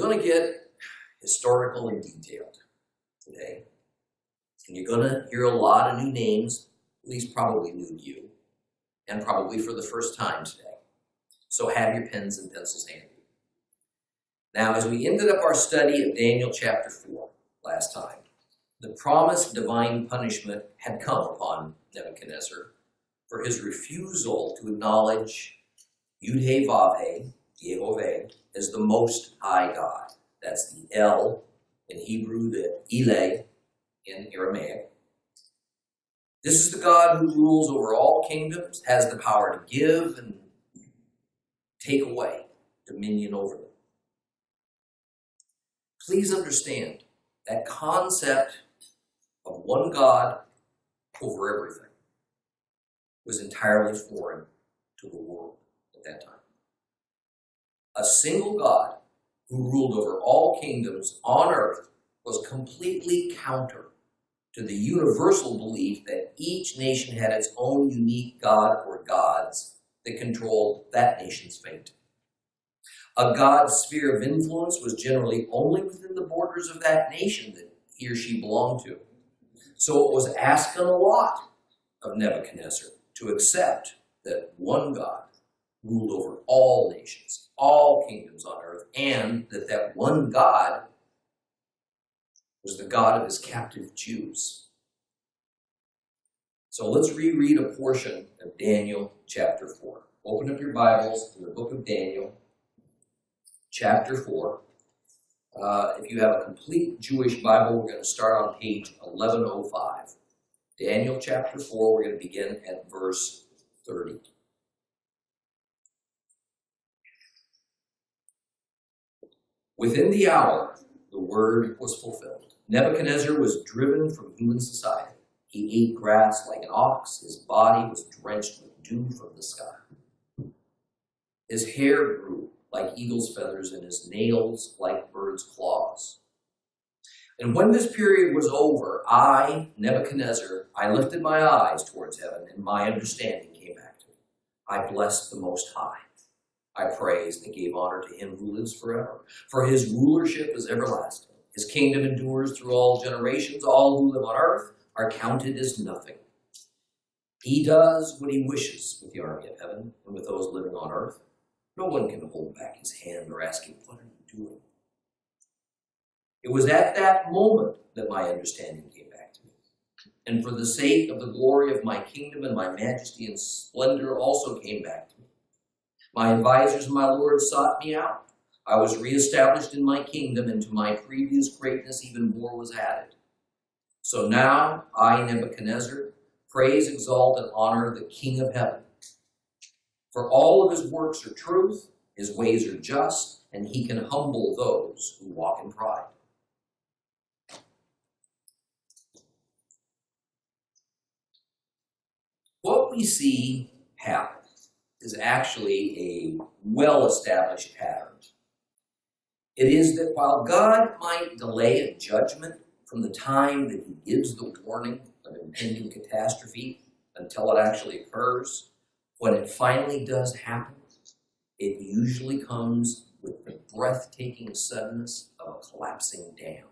going to get historical and detailed today. And you're going to hear a lot of new names, at least probably new to you, and probably for the first time today. So have your pens and pencils handy. Now, as we ended up our study of Daniel chapter 4 last time, the promised divine punishment had come upon Nebuchadnezzar for his refusal to acknowledge Yud-Heh-Vav-Heh, Yehovah, as the Most High God. That's the El in Hebrew, the Eleh in Aramaic. This is the God who rules over all kingdoms, has the power to give and take away dominion over them. Please understand that concept of one God over everything was entirely foreign to the world at that time. A single God who ruled over all kingdoms on earth was completely counter to the universal belief that each nation had its own unique God or gods that controlled that nation's fate. A God's sphere of influence was generally only within the borders of that nation that he or she belonged to. So it was asking a lot of Nebuchadnezzar to accept that one God ruled over all nations, all kingdoms on earth, and that one God was the God of his captive Jews. So let's reread a portion of Daniel chapter 4. Open up your Bibles to the book of Daniel, chapter 4. If you have a complete Jewish Bible, we're going to start on page 1105. Daniel chapter 4, we're going to begin at verse 30. Within the hour, the word was fulfilled. Nebuchadnezzar was driven from human society. He ate grass like an ox. His body was drenched with dew from the sky. His hair grew like eagle's feathers and his nails like birds' claws. And when this period was over, I, Nebuchadnezzar, I lifted my eyes towards heaven, and my understanding came back to me. I blessed the Most High. I praised and gave honor to him who lives forever. For his rulership is everlasting. His kingdom endures through all generations. All who live on earth are counted as nothing. He does what he wishes with the army of heaven and with those living on earth. No one can hold back his hand or ask him, what are you doing? It was at that moment that my understanding came back to me. And for the sake of the glory of my kingdom and my majesty and splendor also came back to me. My advisors and my lord sought me out. I was reestablished in my kingdom, and to my previous greatness even more was added. So now I, Nebuchadnezzar, praise, exalt, and honor the King of heaven. For all of his works are truth, his ways are just, and he can humble those who walk in pride. What we see happen is actually a well-established pattern. It is that while God might delay a judgment from the time that he gives the warning of impending catastrophe until it actually occurs, when it finally does happen, it usually comes with the breathtaking suddenness of a collapsing dam.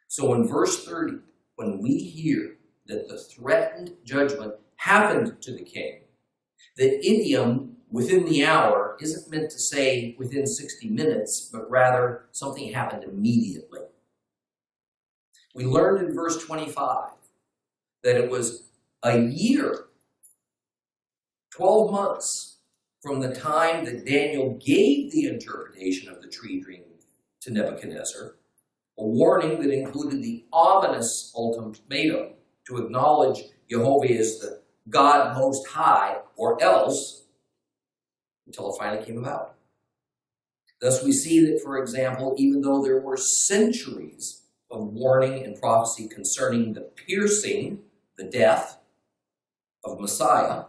So in verse 30, when we hear that the threatened judgment happened to the king, the idiom within the hour isn't meant to say within 60 minutes, but rather something happened immediately. We learned in verse 25 that it was a year, 12 months from the time that Daniel gave the interpretation of the tree dream to Nebuchadnezzar, a warning that included the ominous ultimatum to acknowledge Jehovah as the God Most High, or else, until it finally came about. Thus we see that, for example, even though there were centuries of warning and prophecy concerning the piercing, the death of Messiah,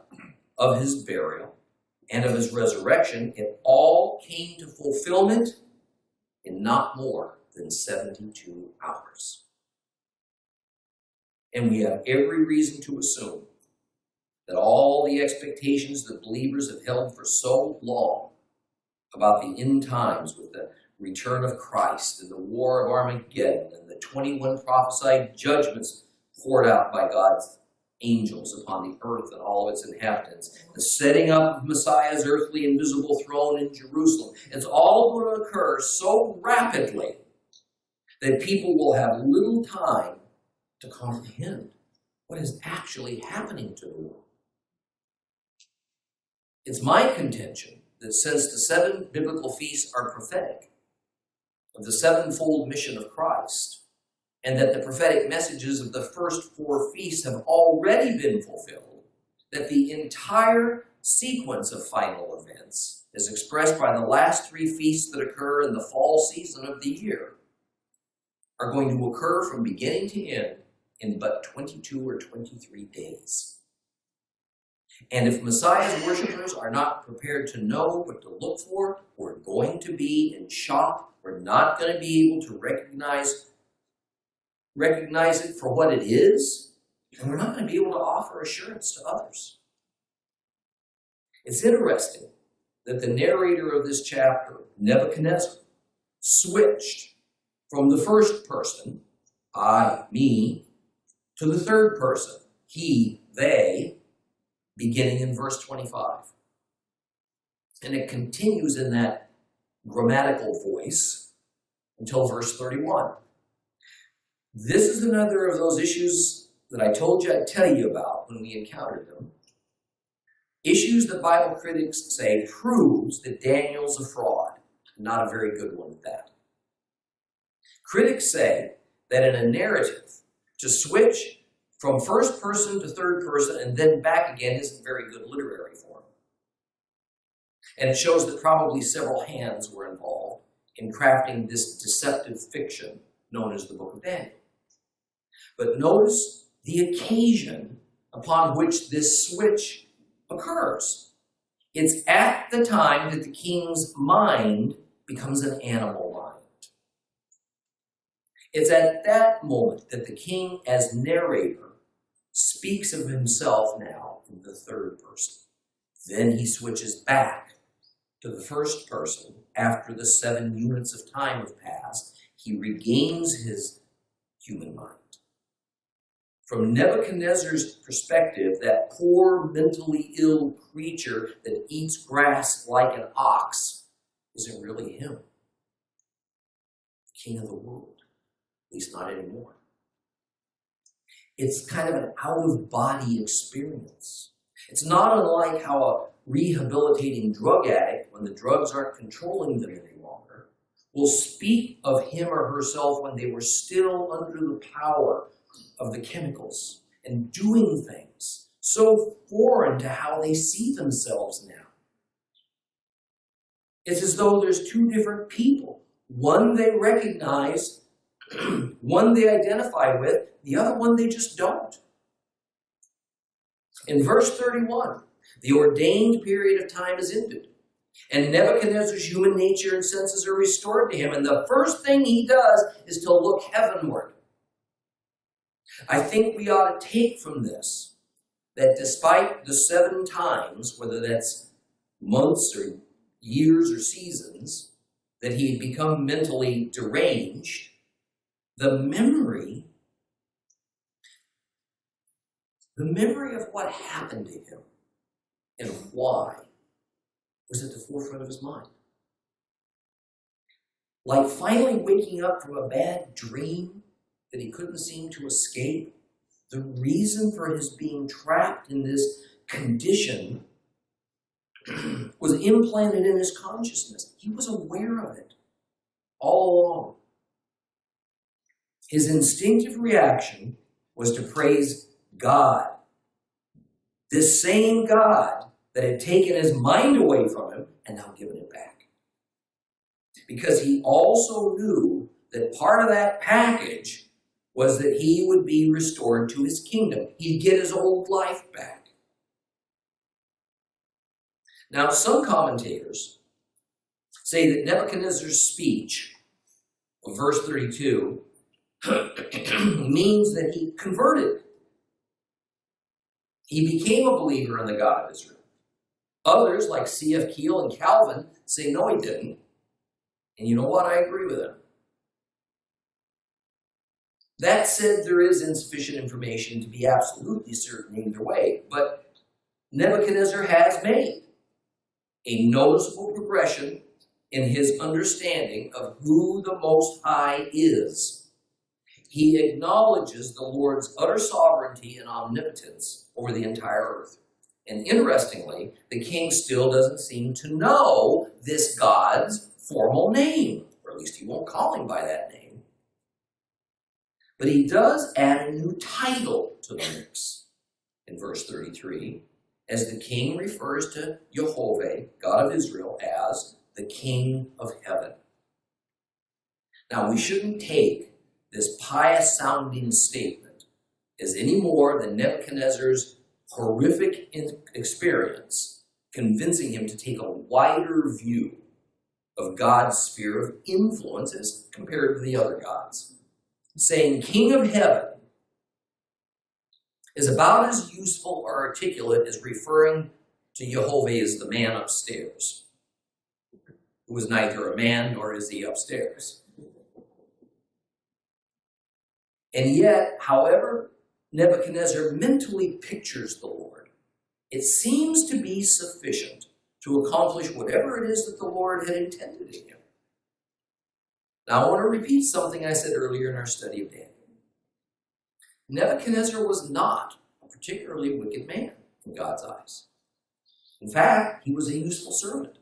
of his burial, and of his resurrection, it all came to fulfillment in not more than 72 hours. And we have every reason to assume that all the expectations that believers have held for so long about the end times with the return of Christ and the war of Armageddon and the 21 prophesied judgments poured out by God's angels upon the earth and all of its inhabitants, the setting up of Messiah's earthly invisible throne in Jerusalem. It's all going to occur so rapidly that people will have little time to comprehend what is actually happening to the world. It's my contention that since the 7 biblical feasts are prophetic of the sevenfold mission of Christ, and that the prophetic messages of the first 4 feasts have already been fulfilled, that the entire sequence of final events, as expressed by the last 3 feasts that occur in the fall season of the year, are going to occur from beginning to end in but 22 or 23 days. And if Messiah's worshipers are not prepared to know what to look for, we're going to be in shock. We're not going to be able to recognize it for what it is, and we're not going to be able to offer assurance to others. It's interesting that the narrator of this chapter, Nebuchadnezzar, switched from the first person, I, me, to the third person, he, they, beginning in verse 25. And it continues in that grammatical voice until verse 31. This is another of those issues that I told you I'd tell you about when we encountered them. Issues that Bible critics say proves that Daniel's a fraud. Not a very good one at that. Critics say that in a narrative, to switch from first person to third person and then back again isn't very good literary form. And it shows that probably several hands were involved in crafting this deceptive fiction known as the Book of Daniel. But notice the occasion upon which this switch occurs. It's at the time that the king's mind becomes an animal mind. It's at that moment that the king, as narrator, speaks of himself now in the third person. Then he switches back to the first person after the 7 units of time have passed. He regains his human mind. From Nebuchadnezzar's perspective, that poor, mentally ill creature that eats grass like an ox isn't really him. The king of the world, at least not anymore. It's kind of an out-of-body experience. It's not unlike how a rehabilitating drug addict, when the drugs aren't controlling them any longer, will speak of him or herself when they were still under the power of the chemicals and doing things so foreign to how they see themselves now. It's as though there's 2 different people. One they recognize, one they identify with, the other one they just don't. In verse 31, the ordained period of time is ended, and Nebuchadnezzar's human nature and senses are restored to him, and the first thing he does is to look heavenward. I think we ought to take from this that despite the 7 times, whether that's months or years or seasons, that he had become mentally deranged, the memory of what happened to him and why was at the forefront of his mind. Like finally waking up from a bad dream that he couldn't seem to escape, the reason for his being trapped in this condition was implanted in his consciousness. He was aware of it all along. His instinctive reaction was to praise God. This same God that had taken his mind away from him and now given it back. Because he also knew that part of that package was that he would be restored to his kingdom. He'd get his old life back. Now, some commentators say that Nebuchadnezzar's speech of verse 32 means that he converted. He became a believer in the God of Israel. Others, like C.F. Keel and Calvin, say no, he didn't. And you know what? I agree with them. That said, there is insufficient information to be absolutely certain either way, but Nebuchadnezzar has made a noticeable progression in his understanding of who the Most High is. He acknowledges the Lord's utter sovereignty and omnipotence over the entire earth. And interestingly, the king still doesn't seem to know this God's formal name, or at least he won't call him by that name. But he does add a new title to the mix in verse 33, as the king refers to Jehovah, God of Israel, as the King of Heaven. Now, we shouldn't take this pious-sounding statement as any more than Nebuchadnezzar's horrific experience convincing him to take a wider view of God's sphere of influence as compared to the other gods. Saying King of Heaven is about as useful or articulate as referring to Jehovah as the man upstairs, who is neither a man nor is he upstairs. And yet, however Nebuchadnezzar mentally pictures the Lord, it seems to be sufficient to accomplish whatever it is that the Lord had intended in him. Now, I want to repeat something I said earlier in our study of Daniel. Nebuchadnezzar was not a particularly wicked man in God's eyes. In fact, he was a useful servant.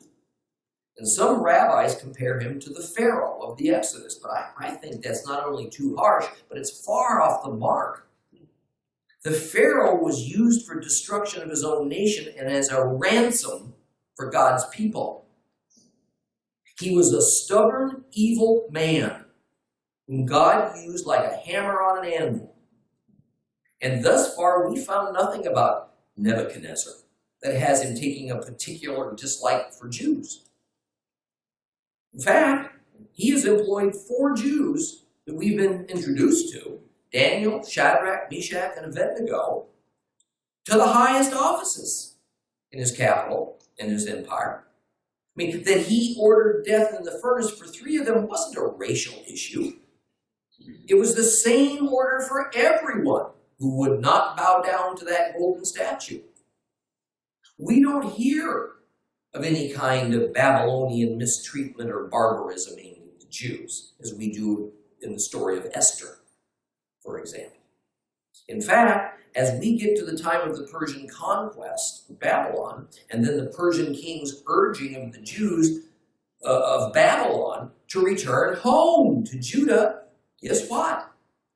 And some rabbis compare him to the Pharaoh of the Exodus, but I think that's not only too harsh, but it's far off the mark. The Pharaoh was used for destruction of his own nation and as a ransom for God's people. He was a stubborn, evil man whom God used like a hammer on an anvil. And thus far, we found nothing about Nebuchadnezzar that has him taking a particular dislike for Jews. In fact, he has employed 4 Jews that we've been introduced to, Daniel, Shadrach, Meshach, and Abednego, to the highest offices in his capital and his empire. I mean, that he ordered death in the furnace for 3 of them wasn't a racial issue. It was the same order for everyone who would not bow down to that golden statue. We don't hear of any kind of Babylonian mistreatment or barbarism aimed at the Jews, as we do in the story of Esther, for example. In fact, as we get to the time of the Persian conquest of Babylon, and then the Persian king's urging of the Jews of Babylon to return home to Judah, guess what?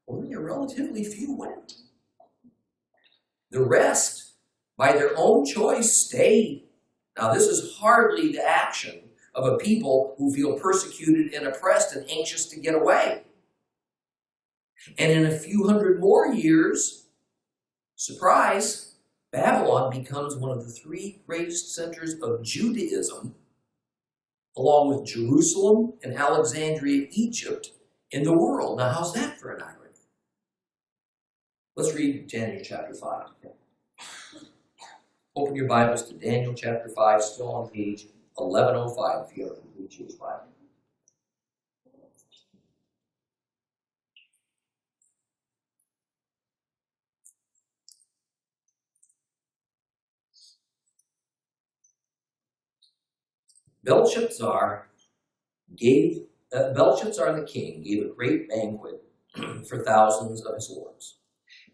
Only a relatively few went. The rest, by their own choice, stayed. Now, this is hardly the action of a people who feel persecuted and oppressed and anxious to get away. And in a few hundred more years, surprise, Babylon becomes one of the 3 greatest centers of Judaism, along with Jerusalem and Alexandria, Egypt, in the world. Now, how's that for an irony? Let's read Daniel chapter 5. Open your Bibles to Daniel chapter 5, still on page 1105 if you have a complete Jewish Bible. Belshazzar the king gave a great banquet for thousands of his lords.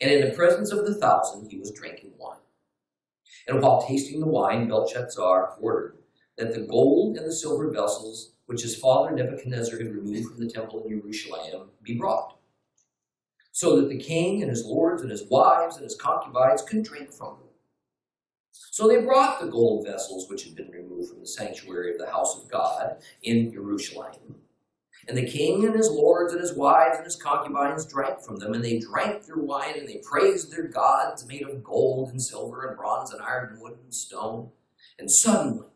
And in the presence of the 1,000, he was drinking wine. And while tasting the wine, Belshazzar ordered that the gold and the silver vessels which his father Nebuchadnezzar had removed from the temple in Jerusalem be brought, so that the king and his lords and his wives and his concubines could drink from them. So they brought the gold vessels which had been removed from the sanctuary of the house of God in Jerusalem. And the king and his lords and his wives and his concubines drank from them, and they drank their wine, and they praised their gods made of gold and silver and bronze and iron and wood and stone. And suddenly,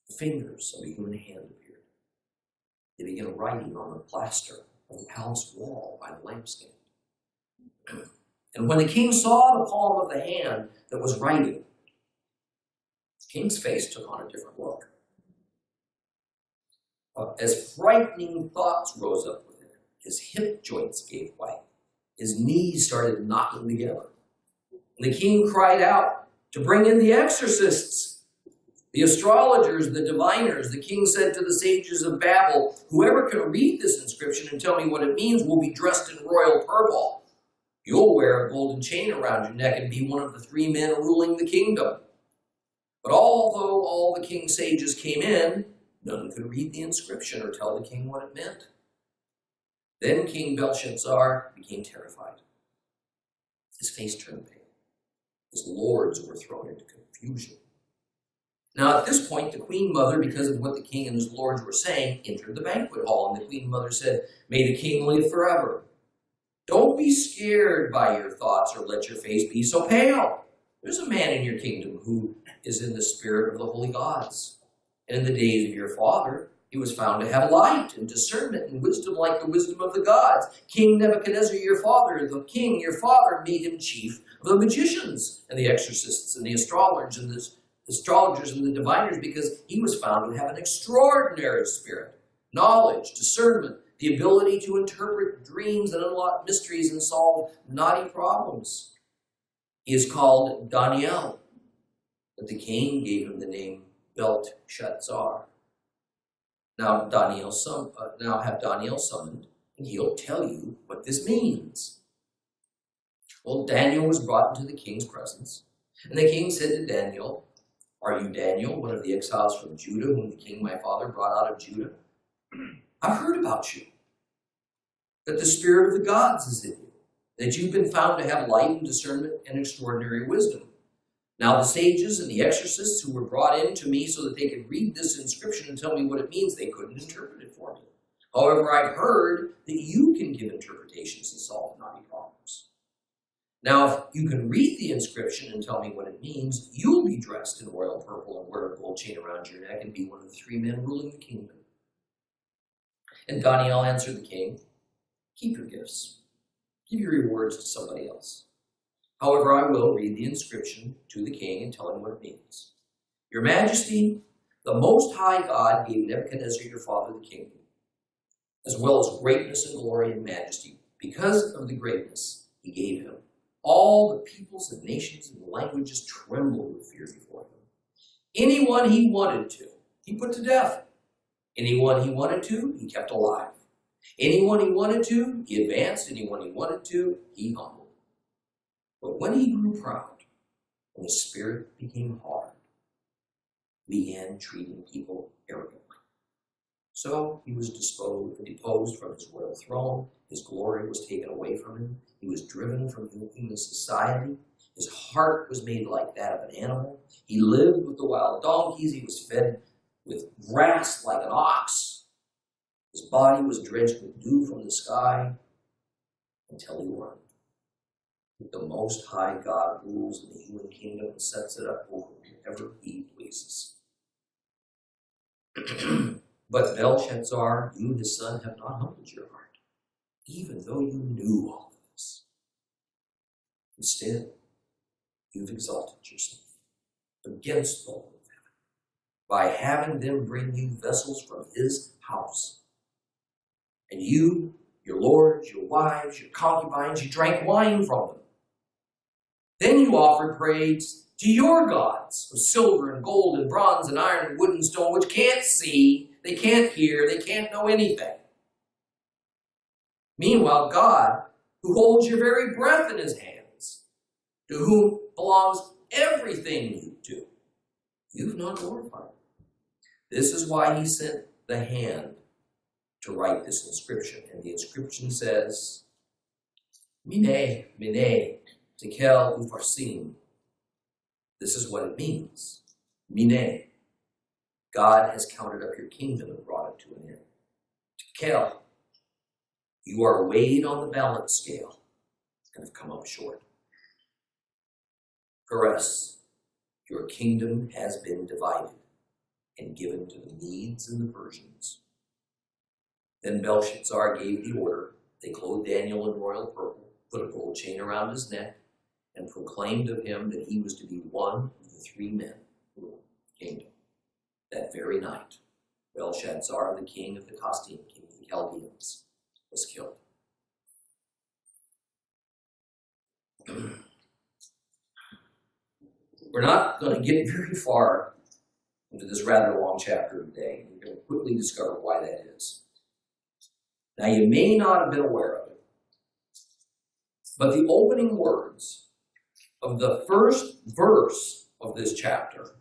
the fingers of a human hand appeared. They began writing on the plaster of the palace wall by the lampstand. And when the king saw the palm of the hand that was writing, king's face took on a different look. As frightening thoughts rose up within him, his hip joints gave way. His knees started knocking together. And the king cried out to bring in the exorcists, the astrologers, the diviners. The king said to the sages of Babel, whoever can read this inscription and tell me what it means will be dressed in royal purple. You'll wear a golden chain around your neck and be one of the 3 men ruling the kingdom. But although all the king's sages came in, none could read the inscription or tell the king what it meant. Then King Belshazzar became terrified. His face turned pale. His lords were thrown into confusion. Now at this point, the queen mother, because of what the king and his lords were saying, entered the banquet hall, and the queen mother said, "May the king live forever. Don't be scared by your thoughts or let your face be so pale. There's a man in your kingdom who is in the spirit of the holy gods. And in the days of your father, he was found to have light and discernment and wisdom like the wisdom of the gods. King Nebuchadnezzar, your father, the king, your father, made him chief of the magicians and the exorcists and the astrologers and the diviners because he was found to have an extraordinary spirit, knowledge, discernment, the ability to interpret dreams and unlock mysteries and solve knotty problems. He is called Daniel, but the king gave him the name Belshazzar. Now have Daniel summoned, and he'll tell you what this means." Well, Daniel was brought into the king's presence, and the king said to Daniel, "Are you Daniel, one of the exiles from Judah, whom the king my father brought out of Judah? I've heard about you, that the spirit of the gods is in you, that you've been found to have light and discernment and extraordinary wisdom. Now the sages and the exorcists who were brought in to me so that they could read this inscription and tell me what it means, they couldn't interpret it for me. However, I've heard that you can give interpretations and solve knotty problems. Now, if you can read the inscription and tell me what it means, you'll be dressed in royal purple and wear a gold chain around your neck and be one of the 3 men ruling the kingdom." And Daniel answered the king, "Keep your gifts. Give your rewards to somebody else. However, I will read the inscription to the king and tell him what it means. Your Majesty, the Most High God gave Nebuchadnezzar your father the kingdom, as well as greatness and glory and majesty. Because of the greatness he gave him, all the peoples and nations and languages trembled with fear before him. Anyone he wanted to, he put to death. Anyone he wanted to, he kept alive. Anyone he wanted to, he advanced. Anyone he wanted to, he humbled. But when he grew proud and his spirit became hard, he began treating people arrogantly. So he was deposed from his royal throne. His glory was taken away from him. He was driven from human society. His heart was made like that of an animal. He lived with the wild donkeys. He was fed with grass like an ox. His body was drenched with dew from the sky until he learned that the Most High God rules in the human kingdom and sets it up over whoever he pleases. But Belshazzar, you, his son, have not humbled your heart, even though you knew all this. Instead, you've exalted yourself against the Lord of heaven by having them bring you vessels from his house. And you, your lords, your wives, your concubines, you drank wine from them. Then you offered praise to your gods of silver and gold and bronze and iron and wood and stone, which can't see, they can't hear, they can't know anything. Meanwhile, God, who holds your very breath in his hands, to whom belongs everything you do, you've not glorified. This is why he sent the hand to write this inscription. And the inscription says, Mene, Mene, Tekel Upharsin. This is what it means. Mene. God has counted up your kingdom and brought it to an end. Tekel. You are weighed on the balance scale and have come up short. Peres. Your kingdom has been divided and given to the Medes and the Persians. Then Belshazzar gave the order. They clothed Daniel in royal purple, put a gold chain around his neck, and proclaimed of him that he was to be one of the 3 men kingdom. That very night, Belshazzar, the king of the Chaldean, king of the Chaldeans, was killed. We're not going to get very far into this rather long chapter today. We're going to quickly discover why that is. Now, you may not have been aware of it, but the opening words of the first verse of this chapter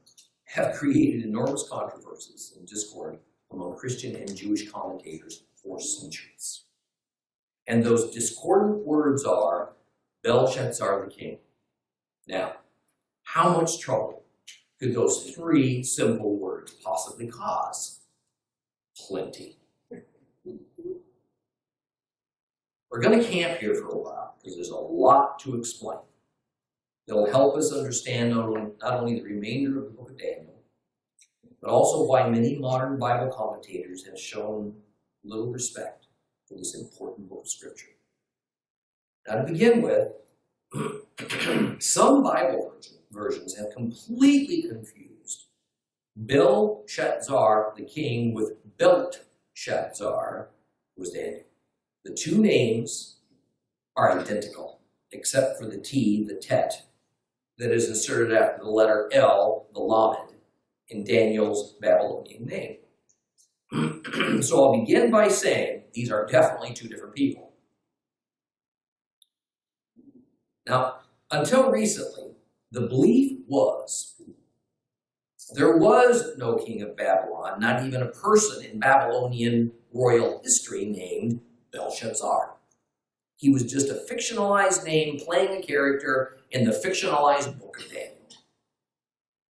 have created enormous controversies and discord among Christian and Jewish commentators for centuries. And those discordant words are Belshazzar the king. Now, how much trouble could those three simple words possibly cause? Plenty. We're going to camp here for a while because there's a lot to explain. That'll help us understand not only the remainder of the book of Daniel, but also why many modern Bible commentators have shown little respect for this important book of Scripture. Now, to begin with, some Bible versions have completely confused Belshazzar the king with Belteshazzar, who was Daniel. The two names are identical, except for the T, the tet, that is inserted after the letter L, the Lamed, in Daniel's Babylonian name. So I'll begin by saying these are definitely two different people. Now, until recently, the belief was there was no king of Babylon, not even a person in Babylonian royal history named Belshazzar. He was just a fictionalized name playing a character in the fictionalized book of Daniel.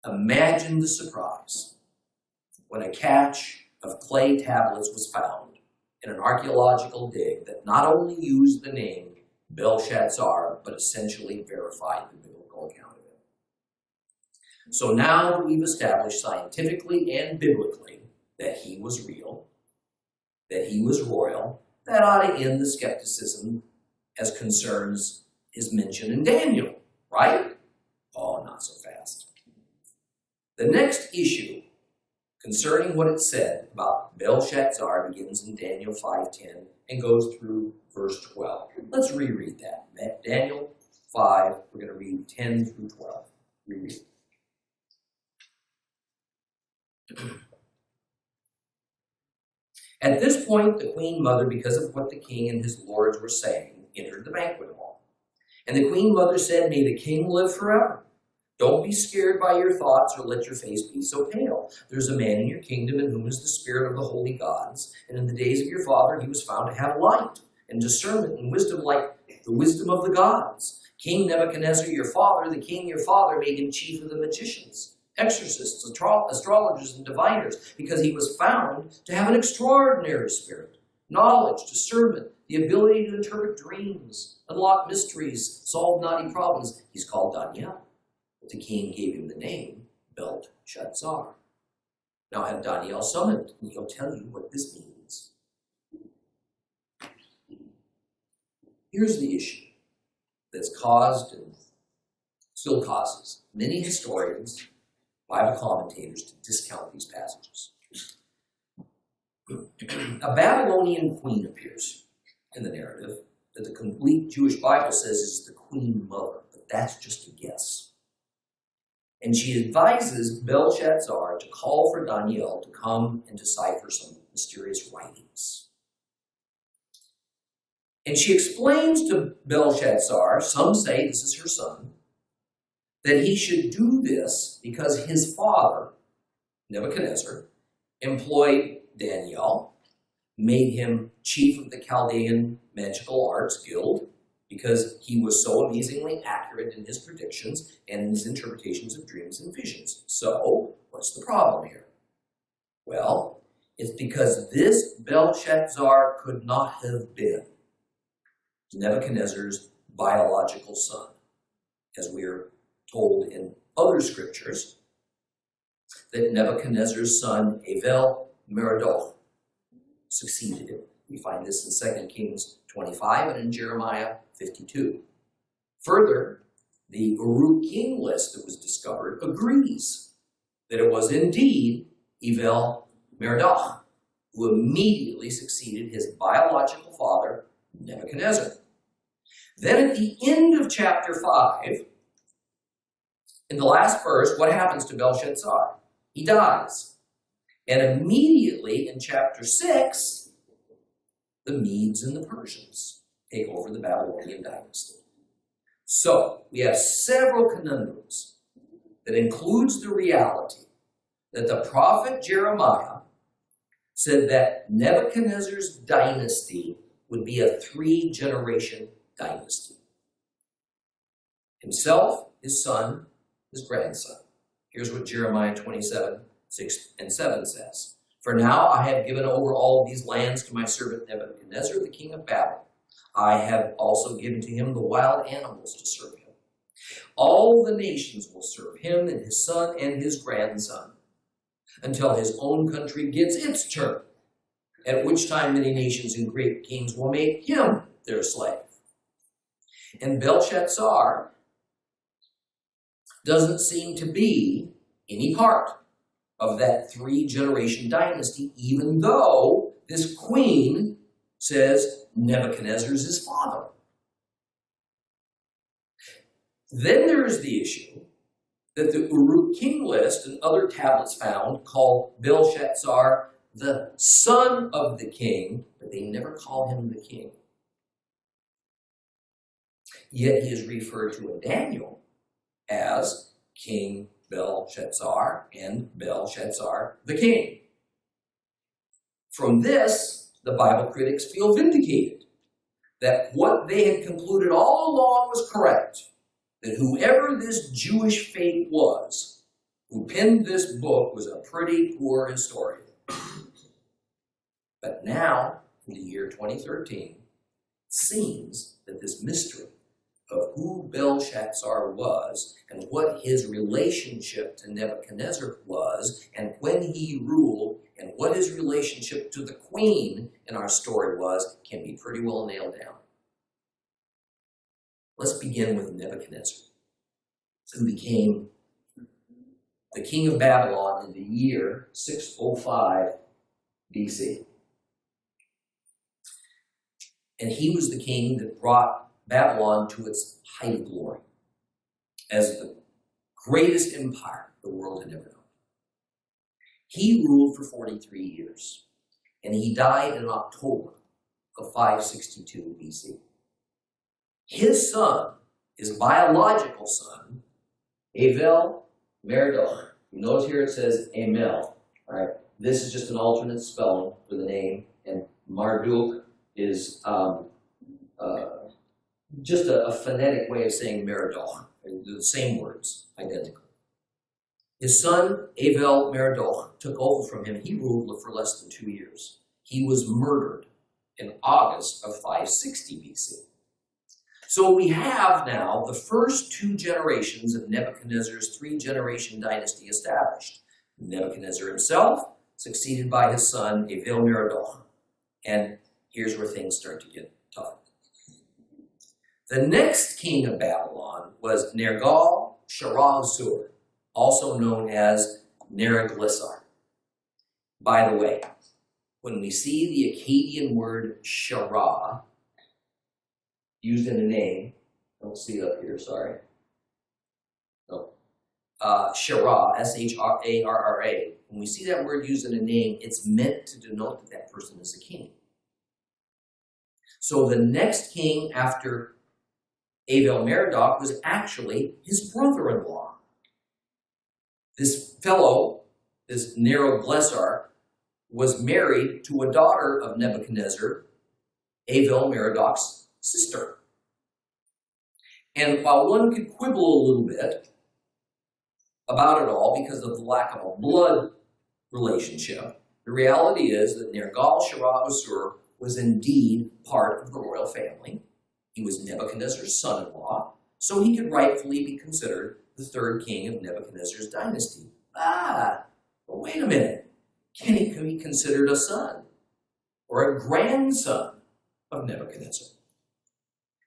Imagine the surprise when a cache of clay tablets was found in an archaeological dig that not only used the name Belshazzar, but essentially verified the biblical account of it. So now that we've established scientifically and biblically that he was real, that he was royal, that ought to end the skepticism as concerns his mention in Daniel, right? Oh, not so fast. The next issue concerning what it said about Belshazzar begins in Daniel 5:10 and goes through verse 12. Let's reread that. Daniel 5, we're going to read 10 through 12. Reread. At this point, the queen mother, because of what the king and his lords were saying, entered the banquet hall. And the queen mother said, "May the king live forever. Don't be scared by your thoughts or let your face be so pale. There's a man in your kingdom in whom is the spirit of the holy gods. And in the days of your father, he was found to have light and discernment and wisdom like the wisdom of the gods. King Nebuchadnezzar, your father, the king your father, made him chief of the magicians, exorcists, astrologers, and diviners, because he was found to have an extraordinary spirit, knowledge, discernment, the ability to interpret dreams, unlock mysteries, solve knotty problems. He's called Daniel." But the king gave him the name Belteshazzar. Now have Daniel summoned, and he'll tell you what this means. Here's the issue that's caused and still causes many historians, Bible commentators, to discount these passages. A Babylonian queen appears in the narrative that the complete Jewish Bible says is the queen mother, but that's just a guess. And she advises Belshazzar to call for Daniel to come and decipher some mysterious writings. And she explains to Belshazzar, some say this is her son, that he should do this because his father, Nebuchadnezzar, employed Daniel, made him chief of the Chaldean Magical Arts Guild, because he was so amazingly accurate in his predictions and in his interpretations of dreams and visions. So, what's the problem here? Well, it's because this Belshazzar could not have been Nebuchadnezzar's biological son, as we are told in other scriptures that Nebuchadnezzar's son, Abel-Merodach, succeeded him. We find this in 2 Kings 25 and in Jeremiah 52. Further, the Uruk king list that was discovered agrees that it was indeed Evil-Merodach, who immediately succeeded his biological father, Nebuchadnezzar. Then at the end of chapter 5, in the last verse, what happens to Belshazzar? He dies. And immediately in chapter 6, the Medes and the Persians take over the Babylonian dynasty. So we have several conundrums that includes the reality that the prophet Jeremiah said that Nebuchadnezzar's dynasty would be a 3-generation dynasty. Himself, his son, his grandson. Here's what Jeremiah 27:6-7 says. For now I have given over all these lands to my servant Nebuchadnezzar, the king of Babylon. I have also given to him the wild animals to serve him. All the nations will serve him and his son and his grandson until his own country gets its turn, at which time many nations and great kings will make him their slave. And Belshazzar doesn't seem to be any part of that 3-generation dynasty, even though this queen says Nebuchadnezzar's his father. Then there's the issue that the Uruk king list and other tablets found call Belshazzar the son of the king, but they never call him the king. Yet he is referred to in Daniel as King Belshazzar and Belshazzar the king. From this, the Bible critics feel vindicated that what they had concluded all along was correct, that whoever this Jewish fake was who penned this book was a pretty poor historian. But now, in the year 2013, it seems that this mystery of who Belshazzar was and what his relationship to Nebuchadnezzar was and when he ruled and what his relationship to the queen in our story was can be pretty well nailed down. Let's begin with Nebuchadnezzar, who became the king of Babylon in the year 605 BC. And he was the king that brought Babylon to its height of glory as the greatest empire the world had ever known. He ruled for 43 years, and he died in October of 562 BC. His son, his biological son, Evil-Merodach. You notice here it says Amel. All right, this is just an alternate spelling for the name, and Marduk is just a phonetic way of saying Merodach. The same words, identical. His son, Evil-Merodach, took over from him. He ruled for less than 2 years. He was murdered in August of 560 BC. So we have now the first 2 generations of Nebuchadnezzar's 3-generation dynasty established. Nebuchadnezzar himself, succeeded by his son, Evil-Merodach. And here's where things start to get tough. The next king of Babylon was Nergal-Sharezer, also known as Neriglissar. By the way, when we see the Akkadian word Shara used in a name, I don't see it up here, sorry. No. Shara, S-H-A-R-R-A. When we see that word used in a name, it's meant to denote that that person is a king. So the next king after Evil-Merodach was actually his brother-in-law. This fellow, this Neriglissar, was married to a daughter of Nebuchadnezzar, Evil-Merodach's sister. And while one could quibble a little bit about it all because of the lack of a blood relationship, the reality is that Nergal-Sharezer was indeed part of the royal family. He was Nebuchadnezzar's son-in-law, so he could rightfully be considered the 3rd king of Nebuchadnezzar's dynasty. But wait a minute. Can he be considered a son or a grandson of Nebuchadnezzar?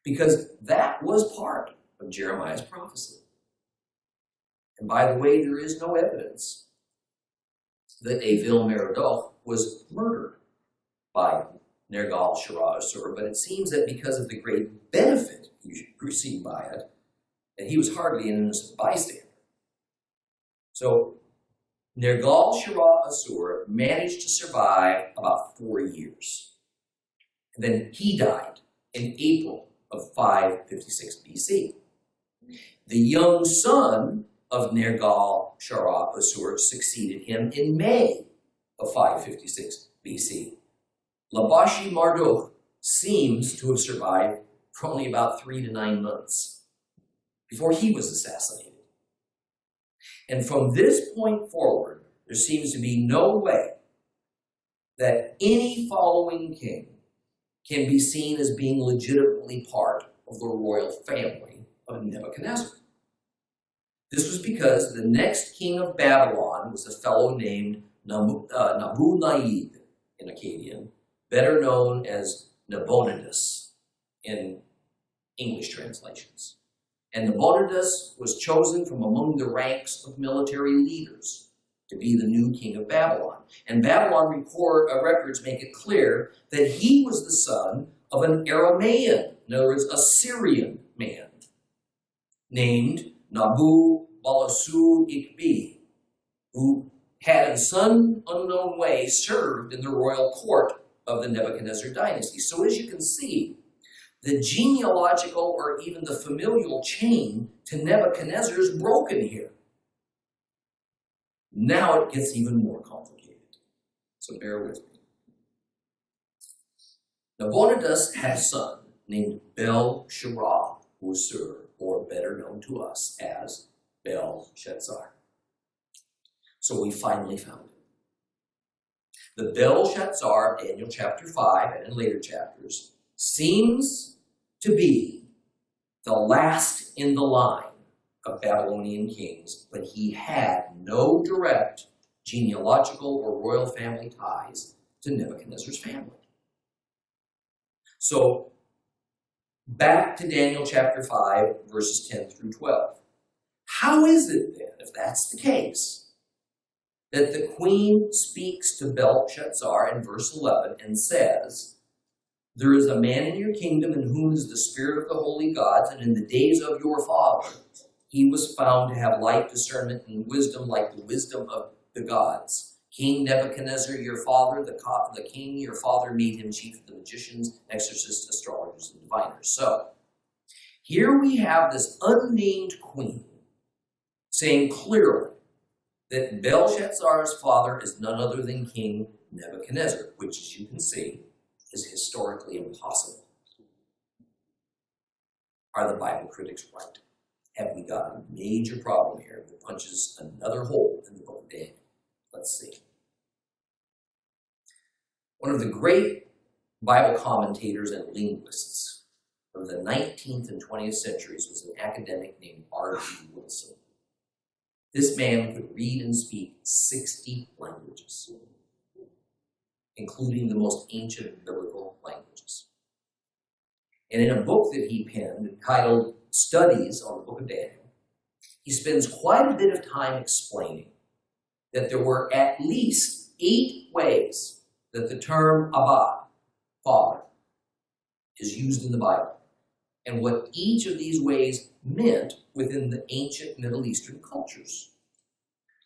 Because that was part of Jeremiah's prophecy. And by the way, there is no evidence that Evil-Merodach was murdered by Nergal-Sharezer, but it seems that because of the great benefit he received by it, that he was hardly an innocent bystander. So Nergal-Sharezer managed to survive about 4 years. And then he died in April of 556 BC. The young son of Nergal-Sharezer succeeded him in May of 556 BC. Labashi-Marduk seems to have survived for only about 3 to 9 months before he was assassinated. And from this point forward, there seems to be no way that any following king can be seen as being legitimately part of the royal family of Nebuchadnezzar. This was because the next king of Babylon was a fellow named Nabu-Naid in Akkadian, better known as Nabonidus in English translations. And Nabonidus was chosen from among the ranks of military leaders to be the new king of Babylon. And Babylon records make it clear that he was the son of an Aramaean, in other words, a Syrian man, named Nabu-Balassu-Ikbi, who had in some unknown way served in the royal court of the Nebuchadnezzar dynasty. So as you can see, the genealogical or even the familial chain to Nebuchadnezzar is broken here. Now it gets even more complicated. So bear with me. Nabonidus had a son named Belshazzar, or better known to us as Belshazzar. So we finally found him. The Belshazzar of Daniel chapter 5 and in later chapters seems to be the last in the line of Babylonian kings, but he had no direct genealogical or royal family ties to Nebuchadnezzar's family. So back to Daniel chapter 5, verses 10 through 12. How is it then, if that's the case, that the queen speaks to Belshazzar in verse 11 and says, "There is a man in your kingdom in whom is the spirit of the holy gods, and in the days of your father he was found to have light, discernment, and wisdom like the wisdom of the gods. King Nebuchadnezzar, your father, the king, your father, made him chief of the magicians, exorcists, astrologers, and diviners." So here we have this unnamed queen saying clearly that Belshazzar's father is none other than King Nebuchadnezzar, which, as you can see, is historically impossible. Are the Bible critics right? Have we got a major problem here that punches another hole in the book of Daniel? Let's see. One of the great Bible commentators and linguists of the 19th and 20th centuries was an academic named R.G. Wilson. This man could read and speak 60 languages, including the most ancient biblical languages. And in a book that he penned entitled Studies on the Book of Daniel, he spends quite a bit of time explaining that there were at least 8 ways that the term Abba, Father, is used in the Bible, and what each of these ways meant within the ancient Middle Eastern cultures.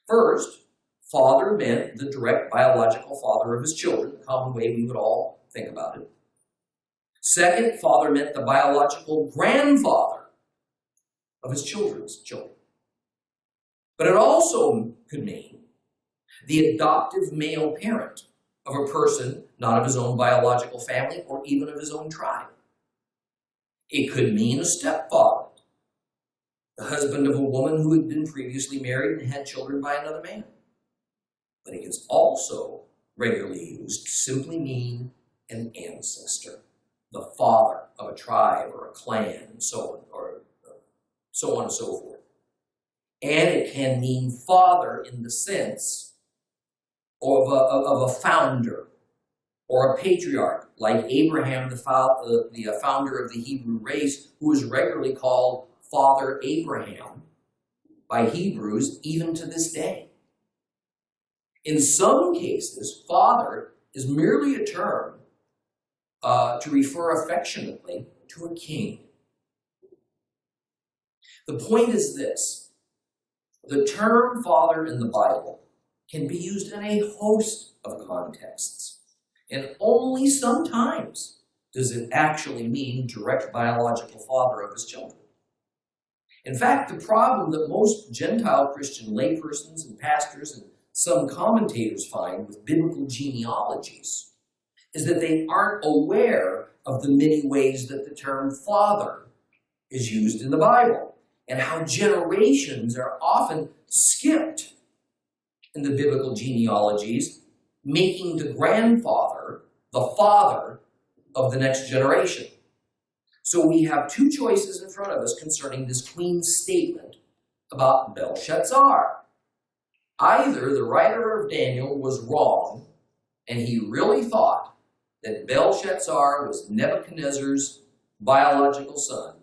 First, father meant the direct biological father of his children, the common way we would all think about it. Second, father meant the biological grandfather of his children's children. But it also could mean the adoptive male parent of a person not of his own biological family or even of his own tribe. It could mean a stepfather, the husband of a woman who had been previously married and had children by another man. But it can also regularly used to simply mean an ancestor, the father of a tribe or a clan, and so on, or so on and so forth. And it can mean father in the sense of a founder or a patriarch, like Abraham, the founder of the Hebrew race, who is regularly called Father Abraham by Hebrews even to this day. In some cases, father is merely a term to refer affectionately to a king. The point is this: the term father in the Bible can be used in a host of contexts, and only sometimes does it actually mean direct biological father of his children. In fact, the problem that most Gentile Christian laypersons and pastors and some commentators find with biblical genealogies is that they aren't aware of the many ways that the term father is used in the Bible, and how generations are often skipped in the biblical genealogies, making the grandfather the father of the next generation. So we have two choices in front of us concerning this queen's statement about Belshazzar. Either the writer of Daniel was wrong, and he really thought that Belshazzar was Nebuchadnezzar's biological son,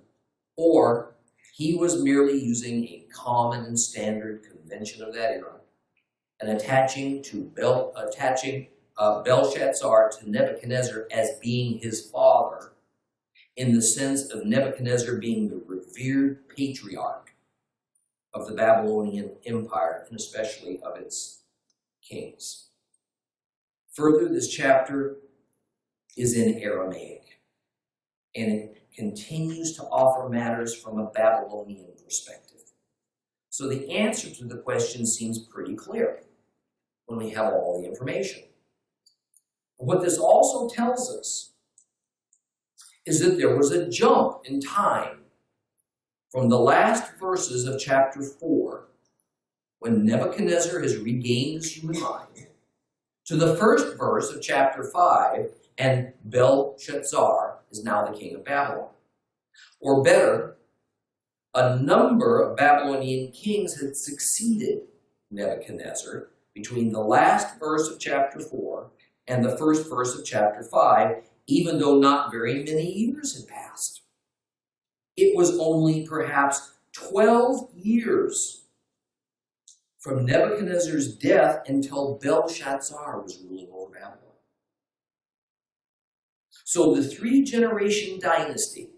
or he was merely using a common and standard convention of that era and attaching Belshazzar to Nebuchadnezzar as being his father, in the sense of Nebuchadnezzar being the revered patriarch of the Babylonian Empire, and especially of its kings. Further, this chapter is in Aramaic, and it continues to offer matters from a Babylonian perspective. So the answer to the question seems pretty clear when we have all the information. What this also tells us is that there was a jump in time from the last verses of chapter 4, when Nebuchadnezzar has regained his human mind, to the first verse of chapter 5, and Belshazzar is now the king of Babylon. Or better, a number of Babylonian kings had succeeded Nebuchadnezzar between the last verse of chapter 4 and the first verse of chapter 5, even though not very many years had passed. It was only perhaps 12 years from Nebuchadnezzar's death until Belshazzar was ruling over Babylon. So the three-generation dynasty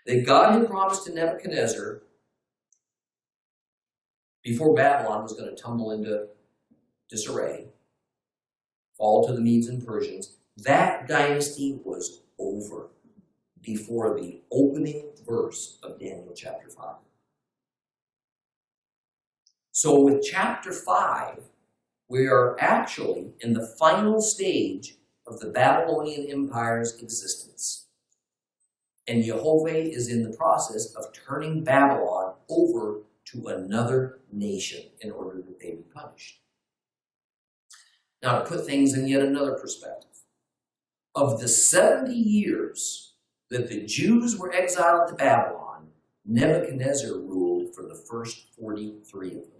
that God had promised to Nebuchadnezzar before Babylon was going to tumble into disarray, fall to the Medes and Persians, that dynasty was over before the opening verse of Daniel chapter 5. So with chapter 5, we are actually in the final stage of the Babylonian Empire's existence. And Jehovah is in the process of turning Babylon over to another nation in order that they be punished. Now, to put things in yet another perspective, of the 70 years that the Jews were exiled to Babylon, Nebuchadnezzar ruled for the first 43 of them.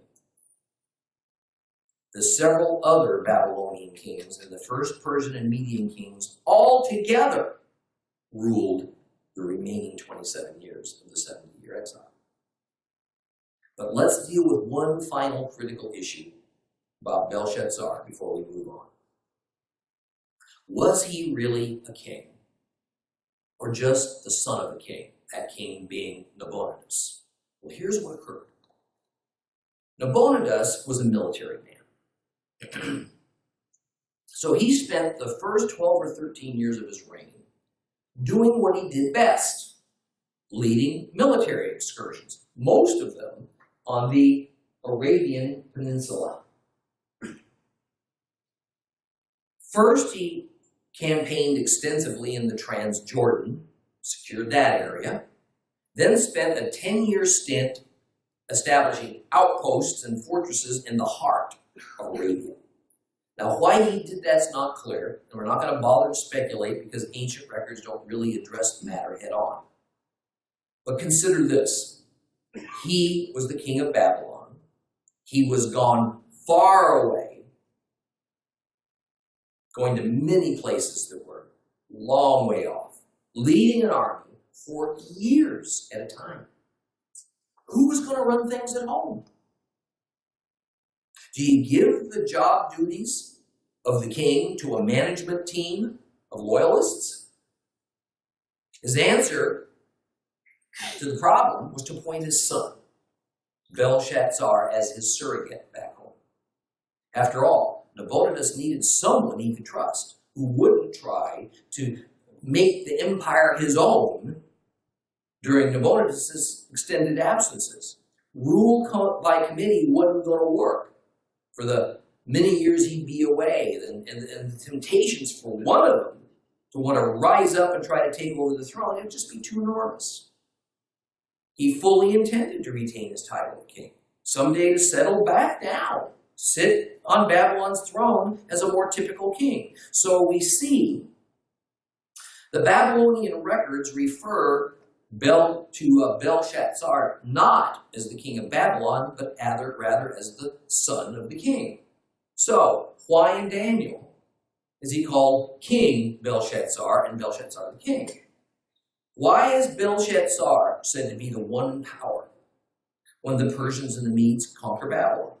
The several other Babylonian kings and the first Persian and Median kings all together ruled the remaining 27 years of the 70-year exile. But let's deal with one final critical issue about Belshazzar before we move on. Was he really a king? Or just the son of a king, that king being Nabonidus? Well, here's what occurred. Nabonidus was a military man. So he spent the first 12 or 13 years of his reign doing what he did best, leading military excursions, most of them on the Arabian Peninsula. First, he campaigned extensively in the Transjordan, secured that area, then spent a 10-year stint establishing outposts and fortresses in the heart of Arabia. Now, why he did that's not clear, and we're not going to bother to speculate because ancient records don't really address the matter head on. But consider this. He was the king of Babylon. He was gone far away, going to many places that were a long way off, leading an army for years at a time. Who was going to run things at home? Do you give the job duties of the king to a management team of loyalists? His answer to the problem was to appoint his son, Belshazzar, as his surrogate back home. After all, Nabonidus needed someone he could trust, who wouldn't try to make the empire his own during Nabonidus' extended absences. Rule by committee wasn't going to work for the many years he'd be away, and the temptations for one of them to want to rise up and try to take over the throne, it would just be too enormous. He fully intended to retain his title of king, someday to settle back down, sit on Babylon's throne as a more typical king. So we see the Babylonian records refer to Belshazzar not as the king of Babylon, but rather as the son of the king. So, why in Daniel is he called King Belshazzar and Belshazzar the king? Why is Belshazzar said to be the one in power when the Persians and the Medes conquer Babylon?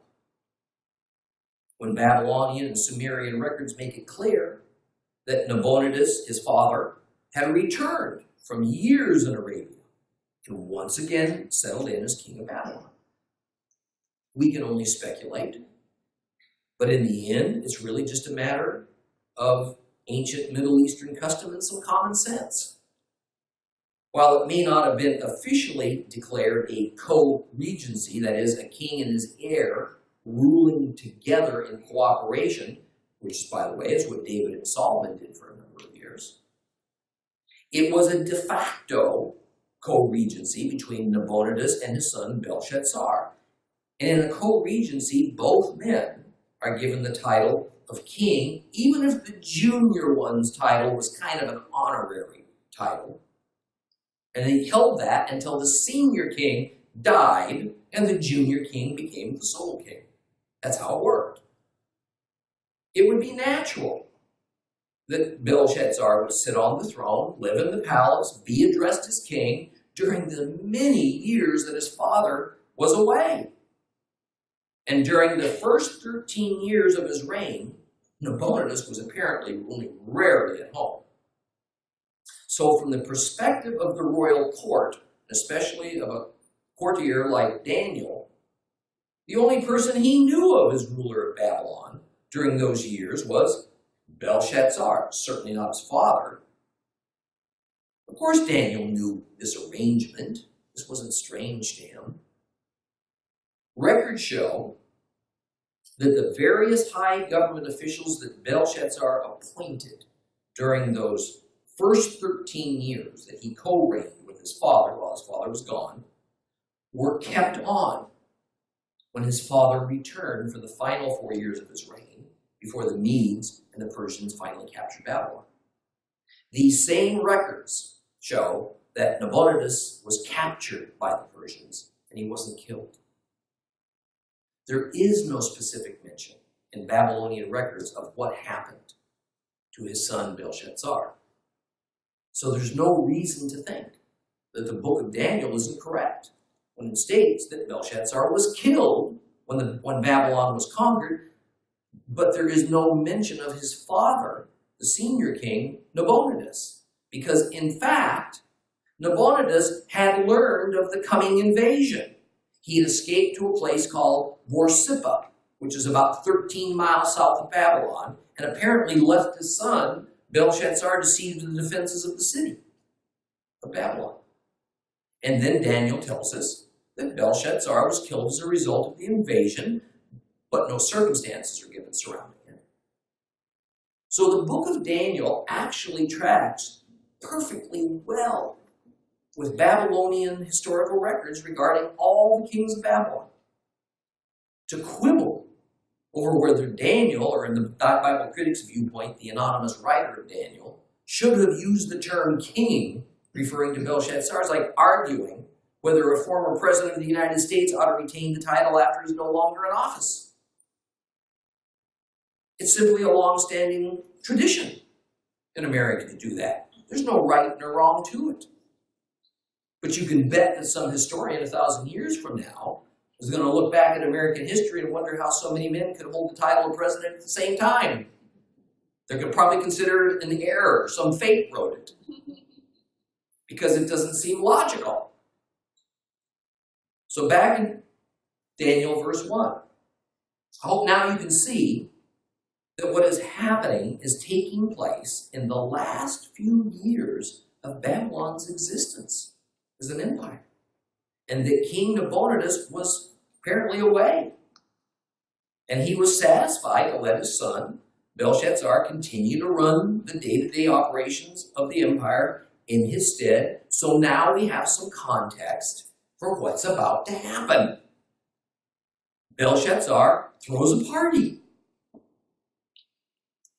When Babylonian and Sumerian records make it clear that Nabonidus, his father, had returned from years in Arabia and once again settled in as king of Babylon. We can only speculate, but in the end, it's really just a matter of ancient Middle Eastern custom and some common sense. While it may not have been officially declared a co-regency, that is, a king and his heir ruling together in cooperation, which, by the way, is what David and Solomon did for a number of years, it was a de facto co-regency between Nabonidus and his son Belshazzar. And in a co-regency, both men are given the title of king, even if the junior one's title was kind of an honorary title. And he held that until the senior king died and the junior king became the sole king. That's how it worked. It would be natural that Belshazzar would sit on the throne, live in the palace, be addressed as king during the many years that his father was away. And during the first 13 years of his reign, Nabonidus was apparently only rarely at home. So from the perspective of the royal court, especially of a courtier like Daniel, the only person he knew of as ruler of Babylon during those years was Belshazzar, certainly not his father. Of course, Daniel knew this arrangement. This wasn't strange to him. Records show that the various high government officials that Belshazzar appointed during those first 13 years that he co-reigned with his father while his father was gone were kept on when his father returned for the final 4 years of his reign before the Medes and the Persians finally captured Babylon. These same records show that Nabonidus was captured by the Persians and he wasn't killed. There is no specific mention in Babylonian records of what happened to his son Belshazzar. So there's no reason to think that the book of Daniel is incorrect when it states that Belshazzar was killed when Babylon was conquered, but there is no mention of his father, the senior king, Nabonidus, because in fact, Nabonidus had learned of the coming invasion. He had escaped to a place called Borsippa, which is about 13 miles south of Babylon, and apparently left his son, Belshazzar, to see to the defenses of the city of Babylon. And then Daniel tells us that Belshazzar was killed as a result of the invasion, but no circumstances are given surrounding him. So the book of Daniel actually tracks perfectly well with Babylonian historical records regarding all the kings of Babylon. To quibble over whether Daniel, or in the Bible critics' viewpoint, the anonymous writer of Daniel, should have used the term king, referring to Belshazzar, is like arguing whether a former president of the United States ought to retain the title after he is no longer in office. It's simply a long-standing tradition in America to do that. There's no right nor wrong to it. But you can bet that some historian 1,000 years from now is going to look back at American history and wonder how so many men could hold the title of president at the same time. They're going to probably consider it an error. Some fate wrote it. Because it doesn't seem logical. So back in Daniel verse 1. I hope now you can see that what is happening is taking place in the last few years of Babylon's existence as an empire. And that King Nabonidus was apparently away. And he was satisfied to let his son, Belshazzar, continue to run the day-to-day operations of the empire in his stead. So now we have some context for what's about to happen. Belshazzar throws a party.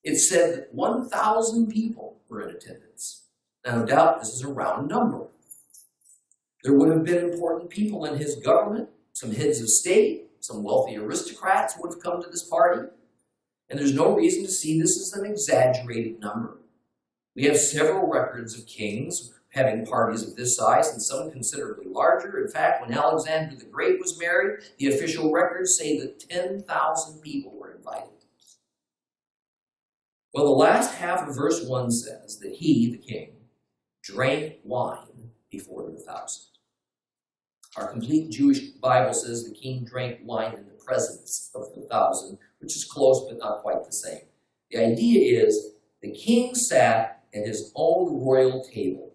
It said that 1,000 people were in attendance. Now, no doubt this is a round number. There would have been important people in his government, some heads of state, some wealthy aristocrats would have come to this party. And there's no reason to see this as an exaggerated number. We have several records of kings having parties of this size and some considerably larger. In fact, when Alexander the Great was married, the official records say that 10,000 people were invited. Well, the last half of verse 1 says that he, the king, drank wine before the 1,000. Our complete Jewish Bible says the king drank wine in the presence of the 1,000, which is close but not quite the same. The idea is the king sat at his own royal table,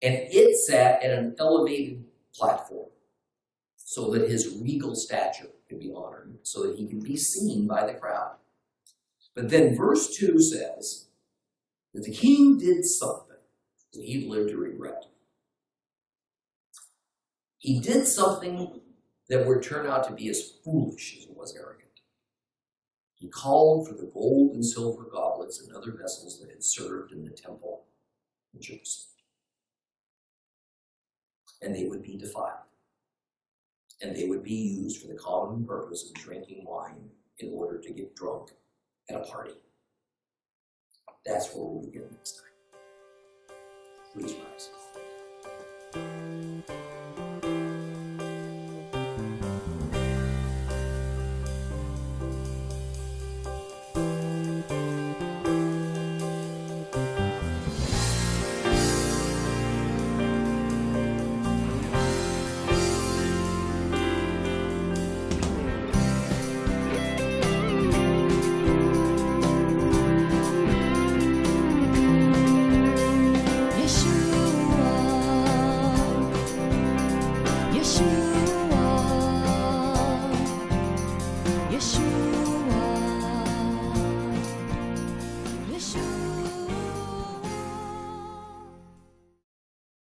and it sat at an elevated platform so that his regal stature could be honored, so that he could be seen by the crowd. But then verse 2 says that the king did something that he'd lived to regret. He did something that would turn out to be as foolish as it was arrogant. He called for the gold and silver goblets and other vessels that had served in the temple in Jerusalem. And they would be defiled. And they would be used for the common purpose of drinking wine in order to get drunk at a party. That's where we'll begin next time. Please rise.